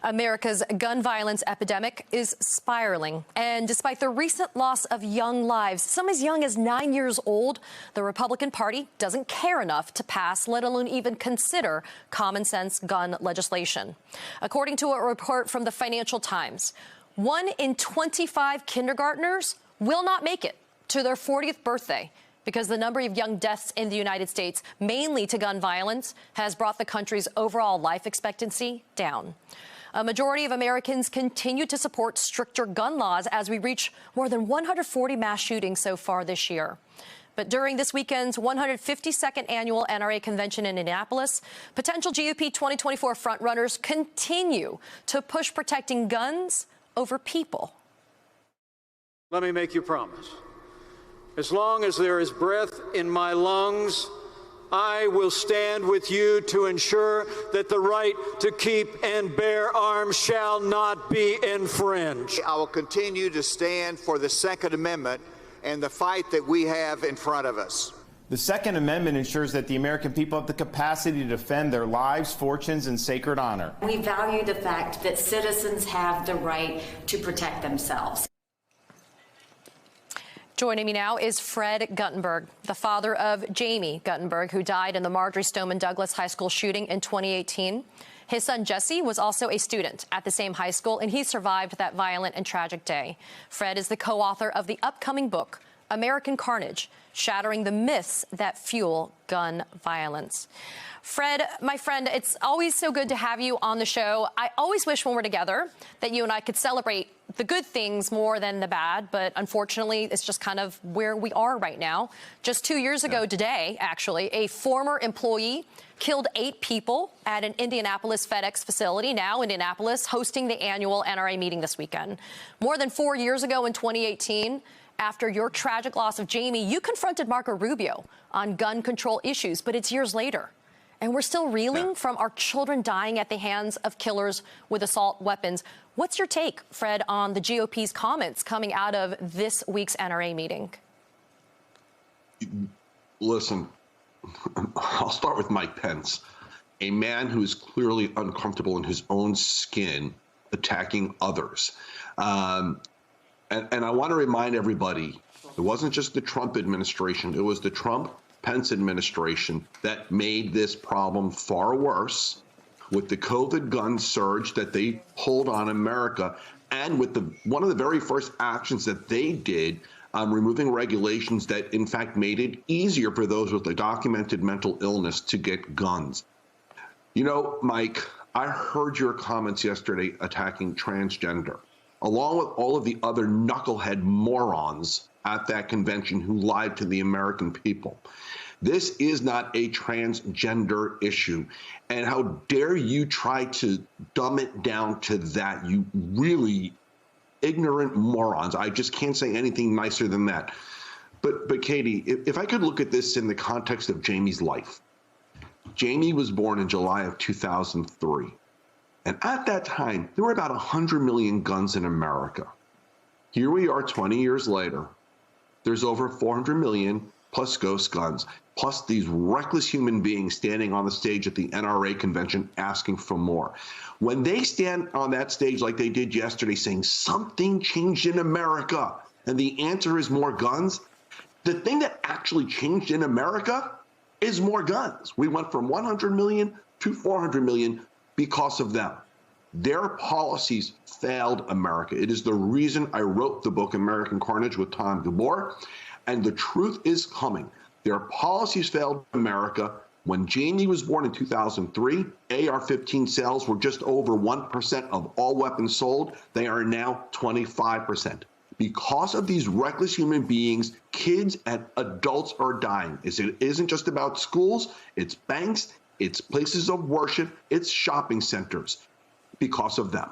America's gun violence epidemic is spiraling. And despite the recent loss of young lives, some as young as 9 years old, the Republican Party doesn't care enough to pass, let alone even consider, common sense gun legislation. According to a report from the Financial Times, 1 in 25 kindergartners will not make it to their 40th birthday because the number of young deaths in the United States, mainly to gun violence, has brought the country's overall life expectancy down. A majority of Americans continue to support stricter gun laws as we reach more than 140 mass shootings so far this year. But during this weekend's 152nd annual NRA convention in Indianapolis, potential GOP 2024 frontrunners continue to push protecting guns over people. Let me make you a promise. As long as there is breath in my lungs, I will stand with you to ensure that the right to keep and bear arms shall not be infringed. I will continue to stand for the Second Amendment and the fight that we have in front of us. The Second Amendment ensures that the American people have the capacity to defend their lives, fortunes, and sacred honor. We value the fact that citizens have the right to protect themselves. Joining me now is Fred Guttenberg, the father of Jamie Guttenberg, who died in the Marjory Stoneman Douglas High School shooting in 2018. His son Jesse was also a student at the same high school, and he survived that violent and tragic day. Fred is the co-author of the upcoming book, American Carnage, Shattering the Myths That Fuel Gun Violence. Fred, my friend, it's always so good to have you on the show. I always wish when we're together that you and I could celebrate the good things more than the bad, but unfortunately, it's just kind of where we are right now. Just 2 years ago today, actually, a former employee killed 8 people at an Indianapolis FedEx facility, now Indianapolis, hosting the annual NRA meeting this weekend. More than 4 years ago in 2018, after your tragic loss of Jamie, you confronted Marco Rubio on gun control issues, but it's years later. And we're still reeling from our children dying at the hands of killers with assault weapons. What's your take, Fred, on the GOP's comments coming out of this week's NRA meeting? Listen, I'll start with Mike Pence, a man who is clearly uncomfortable in his own skin attacking others. And I want to remind everybody, it wasn't just the Trump administration, it was the Trump-Pence administration that made this problem far worse with the COVID gun surge that they pulled on America, and with one of the very first actions that they did, removing regulations that in fact made it easier for those with a documented mental illness to get guns. You know, Mike, I heard your comments yesterday attacking transgender, along with all of the other knucklehead morons at that convention who lied to the American people. This is not a transgender issue. And how dare you try to dumb it down to that, you really ignorant morons. I just can't say anything nicer than that. But Katie, if I could look at this in the context of Jamie's life. Jamie was born in July of 2003. And at that time, there were about 100 million guns in America. Here we are 20 years later. There's over 400 million plus ghost guns, plus these reckless human beings standing on the stage at the NRA convention asking for more. When they stand on that stage like they did yesterday saying something changed in America and the answer is more guns, the thing that actually changed in America is more guns. We went from 100 million to 400 million because of them. Their policies failed America. It is the reason I wrote the book American Carnage with Tom DeBoer. And the truth is coming. Their policies failed America. When Jamie was born in 2003, AR-15 sales were just over 1% of all weapons sold. They are now 25%. Because of these reckless human beings, kids and adults are dying. It isn't just about schools, it's banks, it's places of worship, it's shopping centers because of them.